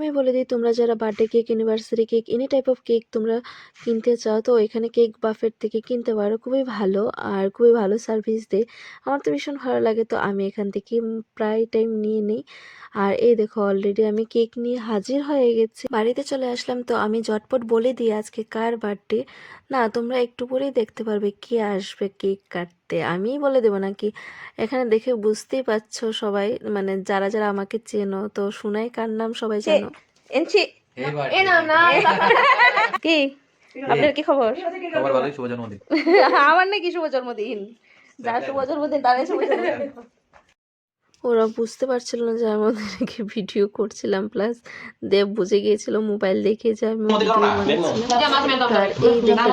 প্রথমেই বলে দিই, তোমরা যারা birthday cake, anniversary cake, any type of cake তোমরা কিনতে চাও তো এখানে কেক বাফেট থেকে কিনতে পারো। খুবই ভালো আর খুবই ভালো সার্ভিস দেয়। আমার তো ভীষণ ভালো লাগে, তো আমি এখান থেকে প্রায় টাইম নিয়ে নিই। আর এই দেখো অলরেডি আমি কেক নিয়ে হাজির হয়ে গেছি, বাড়িতে চলে আসলাম। তো আমি ঝটপট বলে দিই আজকে কার বার্থডে। না, তোমরা একটু পরেই দেখতে পারবে কে আসবে কেক কাটতে, আমিই বলে দেবো নাকি? এখানে দেখে বুঝতেই পারছো সবাই, মানে যারা যারা আমাকে চেনো তো শোনাই কার নাম সবাই জানো। কি আপনার কি খবর? আমার নাকি শুভ জন্মদিন, যার শুভ জন্মদিন তারাই শুভ জন্মদিন। ওরা বুঝতে পারছিল না যে আমি ওদেরকে ভিডিও করছিলাম, প্লাস দেব বুঝে গিয়েছিল মোবাইল দেখে যে আমি ভিডিও বানাচ্ছিলাম। আর এই দেখে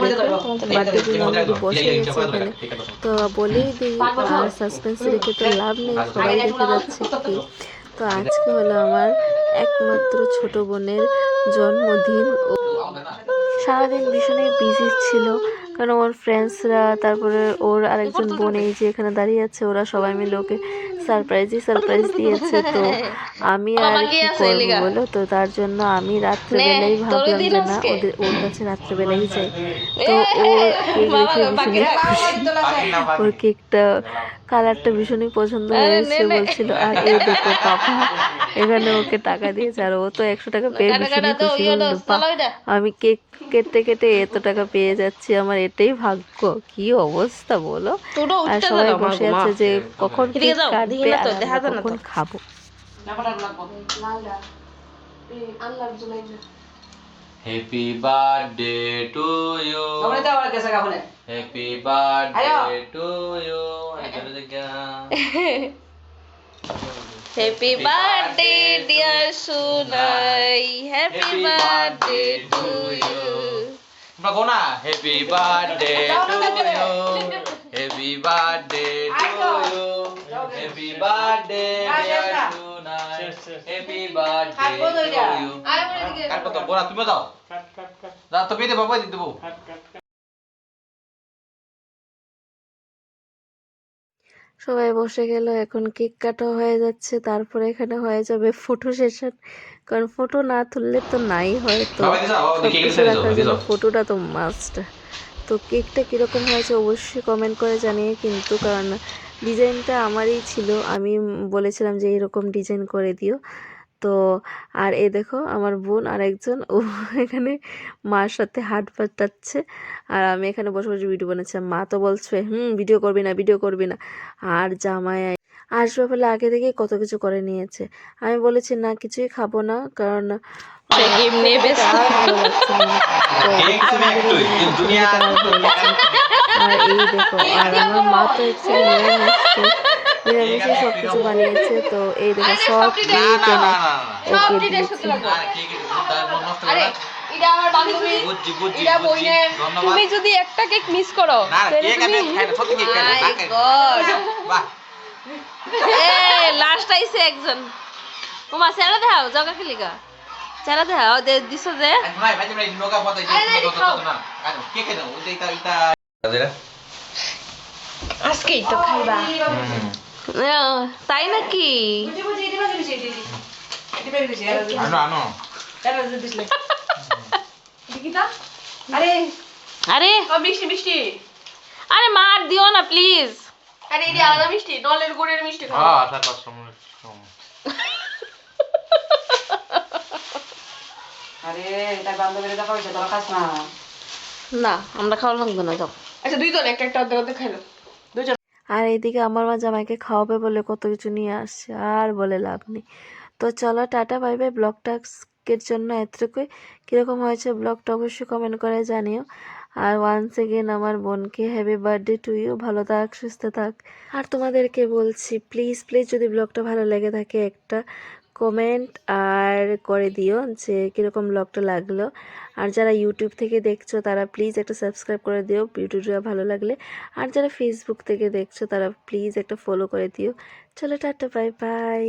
বার্থডে জন্য বসে গেছে এখানে, তো বলেই দিই আর সাসপেন্স রেখে তো লাভ নেই, সবাই দেখে যাচ্ছে কি। তো আজকে হলো আমার একমাত্র ছোট বোনের জন্মদিন। সারাদিন ভীষণই বিজি ছিল, কারণ ওর ফ্রেন্ডসরা, তারপরে ওর আরেকজন বোন এই যে এখানে দাঁড়িয়ে আছে, ওরা সবাই মিলে ওকে সারপ্রাইজ দিয়েছে। তো আমি আর কি করবো বলো, তো তার জন্য আমি রাত্রেবেলাই ভাবলাম যে না ওর কাছে রাত্রেবেলাই যাই। তো ওর কেক দেখে ভীষণই খুশি, ওর কেকটা কালারটা ভীষণই পছন্দ হয়েছে বলছিল। আর এই দেখো পাপা এখানে ওকে টাকা দিয়েছে, আর ও তো 100 টাকা পেয়ে ভীষণই খুশি হলো। আমি কেক কেটে কেটে এত টাকা পেয়ে যাচ্ছি, আমার এটাই ভাগ্য। কি অবস্থা বলো। আর সবাই বসে আছে যে কখন কেক কাটবে আর আমরা কখন খাবো। Happy birthday to you. Happy birthday to you. Happy birthday dear Sunai, happy birthday to you. Magona, happy birthday to you. Happy birthday to you. Happy birthday dear Sunai. Happy birthday to you. কাট কত বড়া তুমি দাও। দাও তো পেতে বাবা দিতে দেবো। সবাই বসে গেল, এখন কেক কাটা হয়ে যাচ্ছে, তারপরে এখানে হয়ে যাবে ফটো সেশন, কারণ ফটো না তুললে তো নাই হয়। তো সবকিছু রাখার জন্য ফটোটা তো মাস্ট। তো কেকটা কীরকম হয়েছে অবশ্যই কমেন্ট করে জানিয়ে কিন্তু, কারণ ডিজাইনটা আমারই ছিল, আমি বলেছিলাম যে এরকম ডিজাইন করে দিও। তো আর এ দেখো আমার বোন আর একজন, ও এখানে মার সাথে হাত পাতাচ্ছে, আর আমি এখানে বসে বসে ভিডিও বানাচ্ছিলাম। মা তো বলছে ভিডিও করবি না। আর জামাই আসবে বলে আগে থেকেই কত কিছু করে নিয়েছে। আমি বলেছি না কিছুই খাবো না, কারণ আর এই দেখো, আর আমার মা তো নিরামিষে সব কিছু বানিয়েছে। তো এই দেখো সব কেক এনে ওকে দিয়েছে। তুমি যদি একটা কেক মিস করো লাস্ট আইছে একজন, ওমা চেহারা দেখাও জগা খেলিগা, চেহারা দেখাও দিছো যে আজকেই তো খাইবা, তাই নাকি? আরে মিষ্টি আরে মার দিও না প্লিজ। আরে এটি আলাদা মিষ্টি, নলের গুড়ের মিষ্টি খাও। আরে এটা বান্ধবীরা দেখা হইছে, তোরা খাস না? না আমরা খাওয়া লাগবে না, যাও। আচ্ছা দুইজন একটা একটা অর্ধেক খাইলো দুইজন। আর এইদিকে আমার মা জামাইকে খাওয়াবে বলে কত কিছু নিয়ে আসছে, আর বলে লাভ নেই। তো চলো টাটা বাই বাই। ব্লগটা আজকের জন্য এতটুকুই। কীরকম হয়েছে ব্লগটা অবশ্যই কমেন্ট করে জানিও। আর ওয়ান্স এগেন আমার বোনকে হ্যাপি বার্থডে টু ইউ, ভালো থাক সুস্থ থাক। আর তোমাদেরকে বলছি প্লিজ যদি ব্লগটা ভালো লেগে থাকে একটা কমেন্ট আর করে দিও যে কীরকম ব্লগটা লাগলো। আর যারা ইউটিউব থেকে দেখছো তারা প্লিজ একটা সাবস্ক্রাইব করে দিও ভিডিওটা ভালো লাগলে। আর যারা ফেসবুক থেকে দেখছো তারা প্লিজ একটা ফলো করে দিও। চলো টাটা বাই বাই।